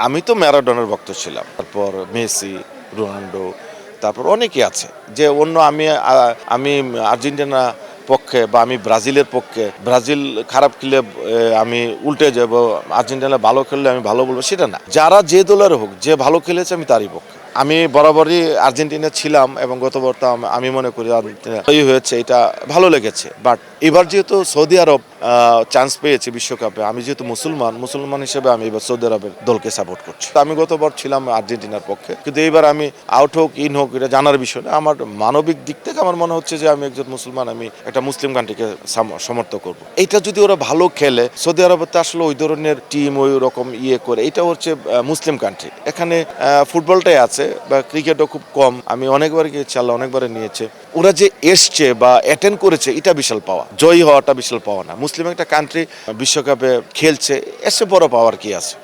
আমি তো ম্যারাডোনার ভক্ত ছিলাম, তারপর মেসি, রোনাল্ডো, তারপর অনেকে আছে যে অন্য আমি আর্জেন্টিনা পক্ষে বা আমি ব্রাজিলের পক্ষে, ব্রাজিল খারাপ খেললে আমি উল্টে যাব, আর্জেন্টিনা ভালো খেললে আমি ভালো বলবো, সেটা না। যারা যে দলের হোক, যে ভালো খেলেছে আমি তারই পক্ষে। আমি বরাবরই আর্জেন্টিনা ছিলাম এবং গতবার তো আমি মনে করি আর্জেন্টিনা হয়েছে, এটা ভালো লেগেছে। বাট এবার যেহেতু সৌদি আরব চান্স পেয়েছে বিশ্বকাপে, আমি যেহেতু মুসলমান হিসেবে আমি এবার সৌদি আরবের দলকে সাপোর্ট করছি। আমি গতবার ছিলাম আর্জেন্টিনার পক্ষে, কিন্তু এইবার আমি আউট হোক ইন হোক এটা জানার বিষয় না। আমার মানবিক দিক থেকে আমার মনে হচ্ছে যে আমি একজন মুসলমান, আমি একটা মুসলিম কান্ট্রিকে সমর্থন করব। এটা যদি ওরা ভালো খেলে, সৌদি আরবে তো আসলে ওই ধরনের টিম ওই রকম করে, এটা হচ্ছে মুসলিম কান্ট্রি, এখানে ফুটবলটাই আছে বা ক্রিকেটও খুব কম। আমি অনেকবার গিয়েছি, আল্লাহ অনেকবারে নিয়েছে। ওরা যে এসছে বা অ্যাটেন্ড করেছে, এটা বিশাল পাওয়া। জয়ী হওয়াটা বিশাল পাওয়া না। মুসলিম একটা কান্ট্রি বিশ্বকাপে খেলছে, এসে বড় পাওয়ার কি আছে?